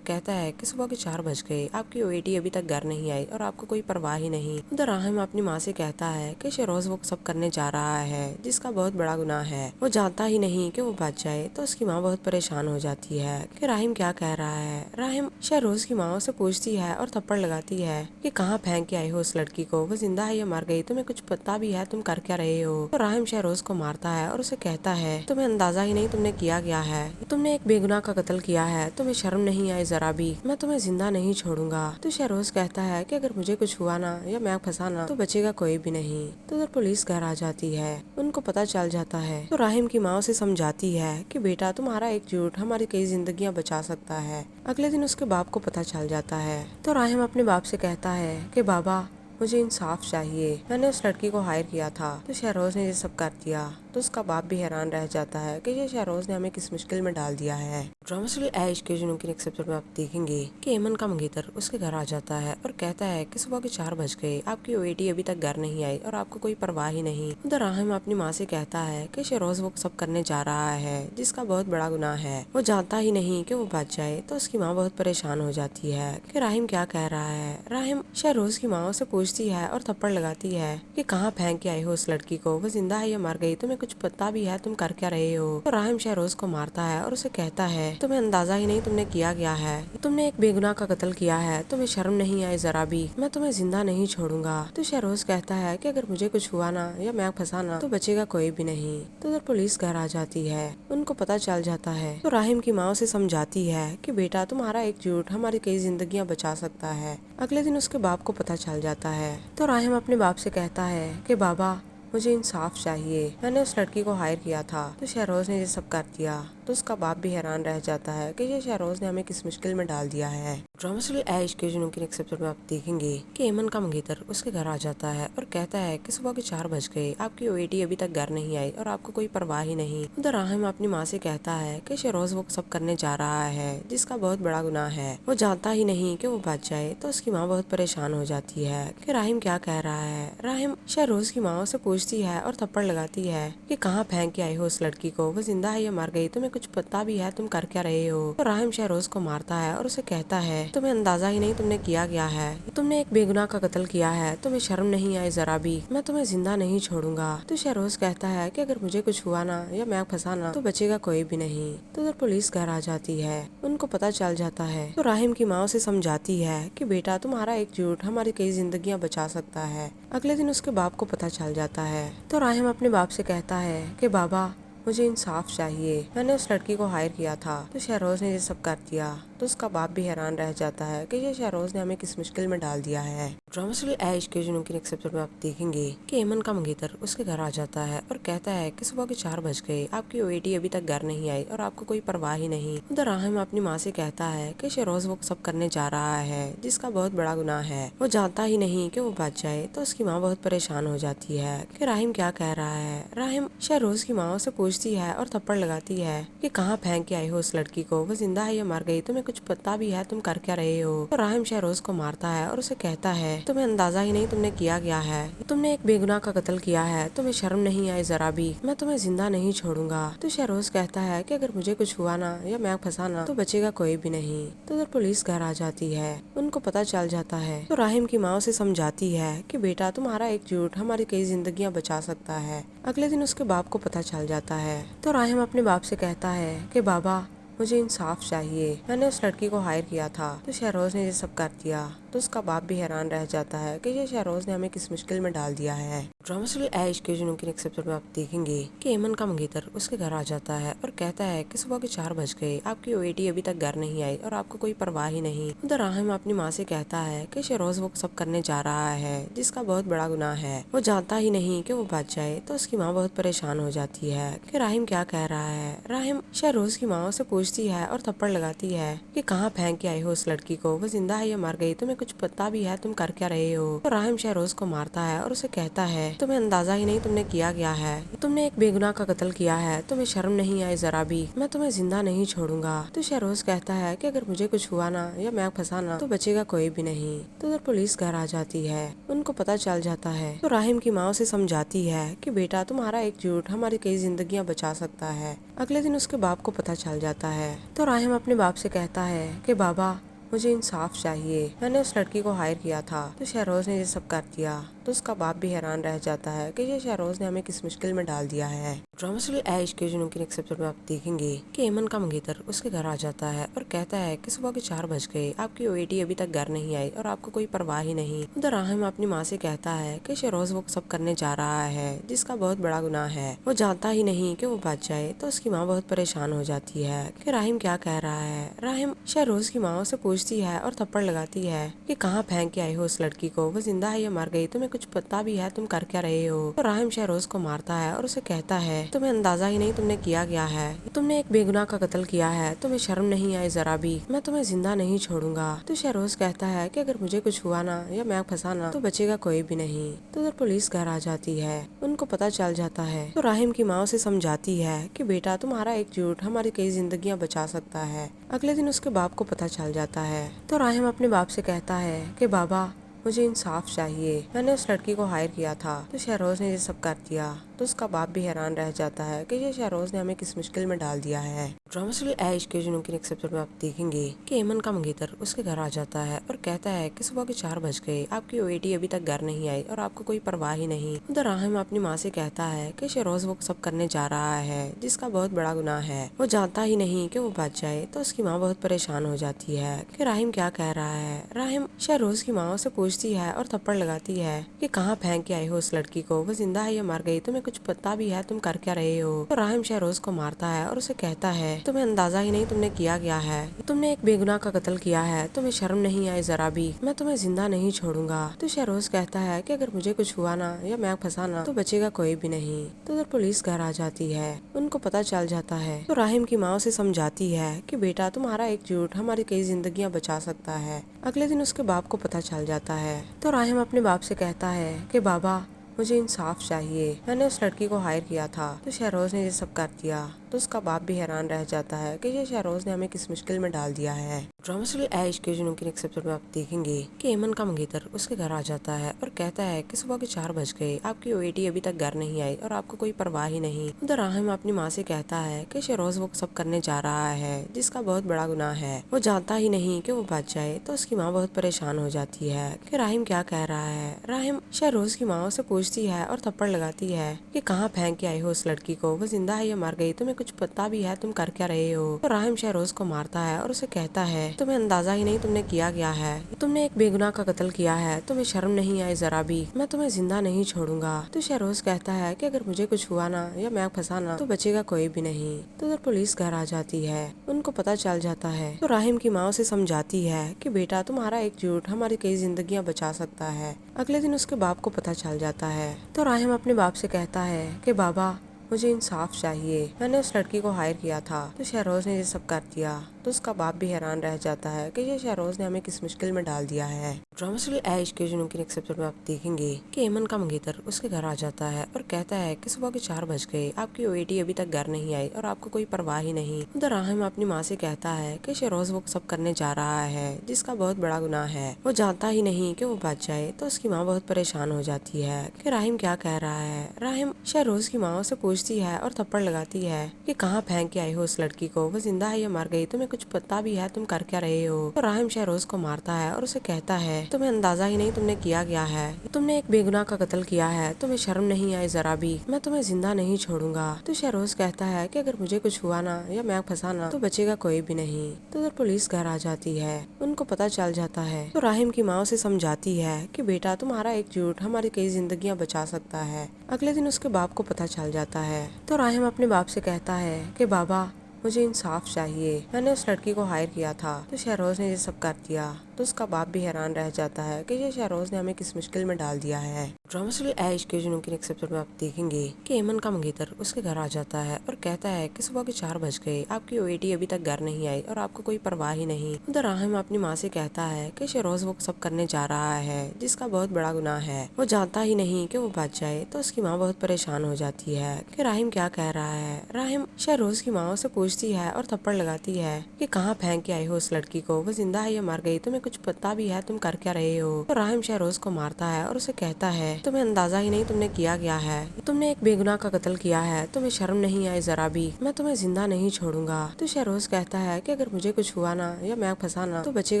کہتا ہے کہ صبح کے 4 بج گئے، آپ کی بیٹی ابھی تک گھر نہیں آئی اور آپ کو کوئی پرواہ ہی نہیں۔ ادھر راہم اپنی ماں سے کہتا ہے کہ شہروز وہ سب کرنے جا رہا ہے جس کا بہت بڑا گناہ ہے، وہ جانتا ہی نہیں کہ وہ بچ جائے۔ تو اس کی ماں بہت پریشان ہو جاتی ہے کہ راہم کیا کہہ رہا ہے۔ راہم شہروز کی ماں سے پوچھتی ہے اور تھپڑ لگاتی ہے کہ کہاں پھینک کے آئے ہو اس لڑکی کو، وہ زندہ ہے یا مر گئی، تمہیں کچھ پتا بھی ہے، تم کر کیا رہے ہو؟ تو راہم شہروز کو مارتا ہے اور اسے کہتا ہے تمہیں اندازہ ہی نہیں تم نے کیا گیا ہے، تم نے ایک بے گناہ کا قتل کیا ہے، تمہیں شرم نہیں آئی ذرا بھی، میں تمہیں زندہ نہیں چھوڑوں گا۔ تو شہروز کہتا ہے کہ اگر مجھے کچھ ہوا نا یا میں پھنسا نا تو بچے گا کوئی بھی نہیں۔ تو ادھر پولیس گھر آ جاتی ہے، ان کو پتا چل جاتا ہے تو راہم کی ماں اسے سمجھاتی ہے کہ بیٹا تمہارا ایک جھوٹ ہماری کئی زندگیاں بچا سکتا ہے۔ اگلے دن اس کے باپ کو پتا چل جاتا ہے تو راہم اپنے باپ سے کہتا ہے کہ بابا مجھے انصاف چاہیے، میں نے اس لڑکی کو ہائر کیا تھا تو شہروز نے یہ سب کر دیا۔ تو اس کا باپ بھی حیران رہ جاتا ہے کہ یہ شہروز نے ہمیں کس مشکل میں ڈال دیا ہے۔ ڈرامہ سیریل عیش کے جنوں کے نیکسٹ ایپیسوڈ میں آپ دیکھیں گے کہ ایمن کا منگیتر اس کے گھر آ جاتا ہے اور کہتا ہے کہ صبح کے 4 بج گئے، آپ کی بیٹی ابھی تک گھر نہیں آئی اور آپ کو کوئی پرواہ ہی نہیں۔ ادھر راہم اپنی ماں سے کہتا ہے کہ شہروز وہ سب کرنے جا رہا ہے جس کا بہت بڑا گناہ ہے، وہ جانتا ہی نہیں کہ وہ بچ جائے۔ تو اس کی ماں بہت پریشان ہو جاتی ہے کہ راہم کیا کہہ رہا ہے۔ راہم شہروز کی ماں سے پوچھتی ہے اور تھپڑ لگاتی ہے کہ کہاں پھینک کے آئے ہو اس لڑکی کو، وہ زندہ ہے یا مر گئی، تمہیں کچھ پتا بھی ہے، تم کر کیا رہے ہو؟ تو راہم شہروز کو مارتا ہے اور اسے کہتا ہے تمہیں اندازہ ہی نہیں تم نے کیا گیا ہے، تم نے ایک بے گناہ کا قتل کیا ہے، تمہیں شرم نہیں آئی ذرا بھی، میں تمہیں زندہ نہیں چھوڑوں گا۔ تو شہروز کہتا ہے کہ اگر مجھے کچھ ہوا نا یا میں پھنسا نا تو بچے گا کوئی بھی نہیں۔ تو ادھر پولیس گھر آ جاتی ہے، ان کو پتا چل جاتا ہے تو راہم کی ماں اسے سمجھاتی ہے کہ بیٹا تمہارا ایک جھوٹ ہماری کئی زندگیاں بچا سکتا ہے۔ اگلے دن اس کے باپ کو پتا چل جاتا ہے تو راہم اپنے باپ سے کہتا ہے کہ بابا مجھے انصاف چاہیے، میں نے اس لڑکی کو ہائر کیا تھا تو شہروز نے یہ سب کر دیا۔ تو اس کا باپ بھی حیران رہ جاتا ہے کہ یہ شہروز نے ہمیں کس مشکل میں ڈال دیا ہے۔ ڈرامہ سیریل عیش کے جنوں کے نیکسٹ ایپیسوڈ میں آپ دیکھیں گے کہ ایمن کا منگیتر اس کے گھر آ جاتا ہے اور کہتا ہے کہ صبح کے 4 بج گئے، آپ کی بیٹی ابھی تک گھر نہیں آئی اور آپ کو کوئی پرواہ ہی نہیں۔ ادھر راہم اپنی ماں سے کہتا ہے کہ شہروز وہ سب کرنے جا رہا ہے جس کا بہت بڑا گناہ ہے، وہ جانتا ہی نہیں کہ وہ بچ جائے۔ تو اس کی ماں بہت پریشان ہو جاتی ہے کہ راہم کیا کہہ رہا ہے۔ راہم شہروز کی ماں سے پوچھتی ہے اور تھپڑ لگاتی ہے کہ کہاں پھینک کے آئے ہو اس لڑکی کو، وہ زندہ ہے یا مر گئی، تمہیں کچھ پتا بھی ہے، تم کر کیا رہے ہو؟ تو راہم شہروز کو مارتا ہے اور اسے کہتا ہے تمہیں اندازہ ہی نہیں تم نے کیا گیا ہے، تم نے ایک بے گناہ کا قتل کیا ہے، تمہیں شرم نہیں آئی ذرا بھی، میں تمہیں زندہ نہیں چھوڑوں گا۔ تو شہروز کہتا ہے کہ اگر مجھے کچھ ہوا نا یا میں پھنسا نا تو بچے گا کوئی بھی نہیں۔ تو ادھر پولیس گھر آ جاتی ہے، ان کو پتا چل جاتا ہے تو راہم کی ماں اسے سمجھاتی ہے کہ بیٹا تمہارا ایک جھوٹ ہماری کئی زندگیاں بچا سکتا ہے۔ اگلے دن اس کے باپ کو پتا چل جاتا ہے تو راہم اپنے باپ سے کہتا ہے کہ بابا مجھے انصاف چاہیے، میں نے اس لڑکی کو ہائر کیا تھا تو شہروز نے یہ سب کر دیا۔ تو اس کا باپ بھی حیران رہ جاتا ہے کہ یہ شہروز نے ہمیں کس مشکل میں ڈال دیا ہے۔ ڈرامہ سیریل عیش کے جنوں کے نیکسٹ ایپیسوڈ میں آپ دیکھیں گے کہ ایمن کا منگیتر اس کے گھر آ جاتا ہے اور کہتا ہے کہ صبح کے 4 بج گئے، آپ کی بیٹی ابھی تک گھر نہیں آئی اور آپ کو کوئی پرواہ ہی نہیں۔ ادھر راہم اپنی ماں سے کہتا ہے کہ شہروز وہ سب کرنے جا رہا ہے جس کا بہت بڑا گناہ ہے، وہ جانتا ہی نہیں کہ وہ بچ جائے۔ تو اس کی ماں بہت پریشان ہو جاتی ہے کہ راہم کیا کہہ رہا ہے۔ راہم شہروز کی ماں سے پوچھتی ہے اور تھپڑ لگاتی ہے کہ کہاں پھینک کے آئے ہو اس لڑکی کو، وہ زندہ ہے یا مر گئی، تمہیں کچھ پتا بھی ہے، تم کر کیا رہے ہو؟ تو راہم شہروز کو مارتا ہے اور اسے کہتا ہے تمہیں اندازہ ہی نہیں تم نے کیا گیا ہے، تم نے ایک بے گناہ کا قتل کیا ہے، تمہیں شرم نہیں آئی ذرا بھی، میں تمہیں زندہ نہیں چھوڑوں گا۔ تو شہروز کہتا ہے کہ اگر مجھے کچھ ہوا نا یا میں پھنسا نا تو بچے گا کوئی بھی نہیں۔ تو ادھر پولیس گھر آ جاتی ہے، ان کو پتا چل جاتا ہے تو راہم کی ماں اسے سمجھاتی ہے کہ بیٹا تمہارا ایک جھوٹ ہماری کئی زندگیاں بچا سکتا ہے۔ اگلے دن اس کے باپ کو پتا چل جاتا ہے تو راہم اپنے باپ سے کہتا ہے کہ بابا مجھے انصاف چاہیے، میں نے اس لڑکی کو ہائر کیا تھا تو شہروز نے یہ سب کر دیا۔ تو اس کا باپ بھی حیران رہ جاتا ہے کہ یہ شہروز نے ہمیں کس مشکل میں ڈال دیا ہے۔ ڈرامہ سیریل عیش کے جنوں کے نیکسٹ ایپیسوڈ میں آپ دیکھیں گے کہ ایمن کا منگیتر اس کے گھر آ جاتا ہے اور کہتا ہے کہ صبح کے 4 بج گئے، آپ کی بیٹی ابھی تک گھر نہیں آئی اور آپ کو کوئی پرواہ ہی نہیں۔ ادھر راہم اپنی ماں سے کہتا ہے کہ شہروز وہ سب کرنے جا رہا ہے جس کا بہت بڑا گناہ ہے، وہ جانتا ہی نہیں کہ وہ بچ جائے۔ تو اس کی ماں بہت پریشان ہو جاتی ہے کہ راہم کیا کہہ رہا ہے۔ راہم شہروز کی ماں سے پوچھتی ہے اور تھپڑ لگاتی ہے کہ کہاں پھینک کے آئے ہو اس لڑکی کو، وہ زندہ ہے یا مر گئی، تمہیں کچھ پتا بھی ہے، تم کر کیا رہے ہو۔ تو راہم شہروز کو مارتا ہے اور اسے کہتا ہے تمہیں اندازہ ہی نہیں تم نے کیا گیا ہے، تم نے ایک بے گناہ کا قتل کیا ہے، تمہیں شرم نہیں آئی ذرا بھی، میں تمہیں زندہ نہیں چھوڑوں گا۔ تو شہروز کہتا ہے کہ اگر مجھے کچھ ہوا نا یا میں پھنسا نا تو بچے گا کوئی بھی نہیں۔ تو ادھر پولیس گھر آ جاتی ہے، ان کو پتا چل جاتا ہے تو راہم کی ماں اسے سمجھاتی ہے کہ بیٹا تمہارا ایک جھوٹ ہماری کئی زندگیاں بچا سکتا ہے۔ اگلے دن اس کے باپ کو پتا چل جاتا ہے تو راہم اپنے باپ سے کہتا ہے کہ بابا مجھے انصاف چاہیے، میں نے اس لڑکی کو ہائر کیا تھا تو شہروز نے یہ سب کر دیا۔ تو اس کا باپ بھی حیران رہ جاتا ہے کہ یہ شہروز نے ہمیں کس مشکل میں ڈال دیا ہے۔ ڈرامہ سیریل عیش کے جنوں کے نیکسٹ ایپیسوڈ میں آپ دیکھیں گے کہ ایمن کا منگیتر اس کے گھر آ جاتا ہے اور کہتا ہے کہ صبح کے 4 بج گئے، آپ کی بیٹی ابھی تک گھر نہیں آئی اور آپ کو کوئی پرواہ ہی نہیں۔ ادھر راہم اپنی ماں سے کہتا ہے کہ شہروز وہ سب کرنے جا رہا ہے جس کا بہت بڑا گناہ ہے، وہ جانتا ہی نہیں کہ وہ بچ جائے۔ تو اس کی ماں بہت پریشان ہو جاتی ہے کہ راہم کیا کہہ رہا ہے۔ راہم شہروز کی ماں سے پوچھتی ہے اور تھپڑ لگاتی ہے کہ کہاں پھینک کے آئے ہو اس لڑکی کو، وہ زندہ ہے یا مر گئی، تمہیں کچھ پتا بھی ہے، تم کر کیا رہے ہو۔ تو راہم شہروز کو مارتا ہے اور اسے کہتا ہے تمہیں اندازہ ہی نہیں تم نے کیا گیا ہے، تم نے ایک بے گناہ کا قتل کیا ہے، تمہیں شرم نہیں آئی ذرا بھی، میں تمہیں زندہ نہیں چھوڑوں گا۔ تو شہروز کہتا ہے کہ اگر مجھے کچھ ہوا نا یا میں پھنسا نا تو بچے گا کوئی بھی نہیں۔ تو ادھر پولیس گھر آ جاتی ہے، ان کو پتا چل جاتا ہے تو راہم کی ماں اسے سمجھاتی ہے کہ بیٹا تمہارا ایک جھوٹ ہماری کئی زندگیاں بچا سکتا ہے۔ اگلے دن اس کے باپ کو پتا چل جاتا ہے تو راہم اپنے باپ سے کہتا ہے کہ بابا مجھے انصاف چاہیے، میں نے اس لڑکی کو ہائر کیا تھا تو شہروز نے یہ سب کر دیا۔ تو اس کا باپ بھی حیران رہ جاتا ہے کہ یہ شہروز نے ہمیں کس مشکل میں ڈال دیا ہے۔ ڈرامہ سیریل عیش کے جنوں کے نیکسٹ ایپیسوڈ میں آپ دیکھیں گے کہ ایمن کا منگیتر اس کے گھر آ جاتا ہے اور کہتا ہے کہ صبح کے 4 بج گئے، آپ کی بیٹی ابھی تک گھر نہیں آئی اور آپ کو کوئی پرواہ ہی نہیں۔ ادھر راہم اپنی ماں سے کہتا ہے کہ شہروز وہ سب کرنے جا رہا ہے جس کا بہت بڑا گناہ ہے، وہ جانتا ہی نہیں کہ وہ بچ جائے۔ تو اس کی ماں بہت پریشان ہو جاتی ہے کہ راہم کیا کہہ رہا ہے۔ راہم شہروز کی ماں سے پوچھتی ہے اور تھپڑ لگاتی ہے کہ کہاں پھینک کے آئے ہو اس لڑکی کو، وہ زندہ ہے یا مر گئی، تمہیں کچھ پتا بھی ہے، تم کر کیا رہے ہو۔ تو راہم شہروز کو مارتا ہے اور اسے کہتا ہے تمہیں اندازہ ہی نہیں تم نے کیا گیا ہے، تم نے ایک بے گناہ کا قتل کیا ہے، تمہیں شرم نہیں آئی ذرا بھی، میں تمہیں زندہ نہیں چھوڑوں گا۔ تو شہروز کہتا ہے کہ اگر مجھے کچھ ہوا نا یا میں پھنسا نا تو بچے گا کوئی بھی نہیں۔ تو ادھر پولیس گھر آ جاتی ہے، ان کو پتا چل جاتا ہے تو راہم کی ماں اسے سمجھاتی ہے کہ بیٹا تمہارا ایک جھوٹ ہماری کئی زندگیاں بچا سکتا ہے۔ اگلے دن اس کے باپ کو پتا چل جاتا ہے تو راہم اپنے باپ سے کہتا ہے کہ بابا مجھے انصاف چاہیے، میں نے اس لڑکی کو ہائر کیا تھا تو شہروز نے یہ سب کر دیا۔ تو اس کا باپ بھی حیران رہ جاتا ہے کہ یہ شہروز نے ہمیں کس مشکل میں ڈال دیا ہے۔ ڈرامہ سیریل عیش کے جنوں کے نیکسٹ ایپیسوڈ میں آپ دیکھیں گے کہ ایمن کا منگیتر اس کے گھر آ جاتا ہے اور کہتا ہے کہ صبح کے 4 بج گئے، آپ کی بیٹی ابھی تک گھر نہیں آئی اور آپ کو کوئی پرواہ ہی نہیں۔ ادھر راہم اپنی ماں سے کہتا ہے کہ شہروز وہ سب کرنے جا رہا ہے جس کا بہت بڑا گناہ ہے، وہ جانتا ہی نہیں کہ وہ بچ جائے۔ تو اس کی ماں بہت پریشان ہو جاتی ہے کہ راہم کیا کہہ رہا ہے۔ راہم شہروز کی ماں سے پوچھتی ہے اور تھپڑ لگاتی ہے کہ کہاں پھینک کے آئے ہو اس لڑکی کو، وہ زندہ ہے یا مر گئی، تمہیں کچھ پتا بھی ہے، تم کر کیا رہے ہو۔ تو راہم شہروز کو مارتا ہے اور اسے کہتا ہے تمہیں اندازہ ہی نہیں تم نے کیا گیا ہے، تم نے ایک بے گناہ کا قتل کیا ہے، تمہیں شرم نہیں آئی ذرا بھی، میں تمہیں زندہ نہیں چھوڑوں گا۔ تو شہروز کہتا ہے کہ اگر مجھے کچھ ہوا نا یا میں پھنسا نا تو بچے گا کوئی بھی نہیں۔ تو ادھر پولیس گھر آ جاتی ہے، ان کو پتا چل جاتا ہے تو راہم کی ماں اسے سمجھاتی ہے کہ بیٹا تمہارا ایک جھوٹ ہماری کئی زندگیاں بچا سکتا ہے۔ اگلے دن اس کے باپ کو پتا چل جاتا ہے تو راہم اپنے باپ سے کہتا ہے کہ بابا مجھے انصاف چاہیے، میں نے اس لڑکی کو ہائر کیا تھا تو شہروز نے یہ سب کر دیا۔ تو اس کا باپ بھی حیران رہ جاتا ہے کہ یہ شہروز نے ہمیں کس مشکل میں ڈال دیا ہے۔ ڈرامہ سیریل عیش کے جنوں کے نیکسٹ ایپیسوڈ میں آپ دیکھیں گے کہ ایمن کا منگیتر اس کے گھر آ جاتا ہے اور کہتا ہے کہ صبح کے 4 بج گئے، آپ کی بیٹی ابھی تک گھر نہیں آئی اور آپ کو کوئی پرواہ ہی نہیں۔ ادھر راہم اپنی ماں سے کہتا ہے کہ شہروز وہ سب کرنے جا رہا ہے جس کا بہت بڑا گناہ ہے، وہ جانتا ہی نہیں کہ وہ بچ جائے۔ تو اس کی ماں بہت پریشان ہو جاتی ہے کہ راہم کیا کہہ رہا ہے۔ راہم شہروز کی ماں سے پوچھتی ہے اور تھپڑ لگاتی ہے کہ کہاں پھینک کے آئے ہو اس لڑکی کو، وہ زندہ ہے یا مر گئی، تمہیں کچھ کچھ پتا بھی ہے تم کر کیا رہے ہو؟ تو راہم شہروز کو مارتا ہے اور اسے کہتا ہے تمہیں اندازہ ہی نہیں تم نے کیا گیا ہے، تم نے ایک بے گناہ کا قتل کیا ہے، تمہیں شرم نہیں آئی ذرا بھی؟ میں تمہیں زندہ نہیں چھوڑوں گا۔ تو شہروز کہتا ہے کہ اگر مجھے کچھ ہوا نا یا میں پھنسا نا تو بچے گا کوئی بھی نہیں۔ تو ادھر پولیس گھر آ جاتی ہے، ان کو پتا چل جاتا ہے تو راہم کی ماں اسے سمجھاتی ہے کہ بیٹا تمہارا ایک جھوٹ ہماری کئی زندگیاں بچا سکتا ہے۔ اگلے دن اس کے باپ کو پتا چل جاتا ہے تو راہم اپنے باپ سے کہتا ہے کہ بابا مجھے انصاف چاہیے، میں نے اس لڑکی کو ہائر کیا تھا تو شہروز نے یہ سب کر دیا۔ تو اس کا باپ بھی حیران رہ جاتا ہے کہ یہ شہروز نے ہمیں کس مشکل میں ڈال دیا ہے۔ ڈرامہ سیریل عیش کے جنوں کے نیکسٹ ایپیسوڈ میں آپ دیکھیں گے کہ ایمن کا منگیتر اس کے گھر آ جاتا ہے اور کہتا ہے کہ صبح کے 4 بج گئے، آپ کی بیٹی ابھی تک گھر نہیں آئی اور آپ کو کوئی پرواہ ہی نہیں۔ ادھر راہم اپنی ماں سے کہتا ہے کہ شہروز وہ سب کرنے جا رہا ہے جس کا بہت بڑا گناہ ہے، وہ جانتا ہی نہیں کہ وہ بچ جائے۔ تو اس کی ماں بہت پریشان ہو جاتی ہے کہ راہم کیا کہہ رہا ہے۔ راہم شہروز کی ماں سے پوچھتی ہے اور تھپڑ لگاتی ہے کہ کہاں پھینک کے آئے ہو اس لڑکی کو، وہ زندہ ہے یا مر گئی، تمہیں کچھ پتا بھی ہے تم کر کیا رہے ہو؟ تو راہم شہروز کو مارتا ہے اور اسے کہتا ہے تمہیں اندازہ ہی نہیں تم نے کیا گیا ہے، تم نے ایک بے گناہ کا قتل کیا ہے، تمہیں شرم نہیں آئی ذرا بھی؟ میں تمہیں زندہ نہیں چھوڑوں گا۔ تو شہروز کہتا ہے کہ اگر مجھے کچھ ہوا نا یا میں پھنسا نا تو بچے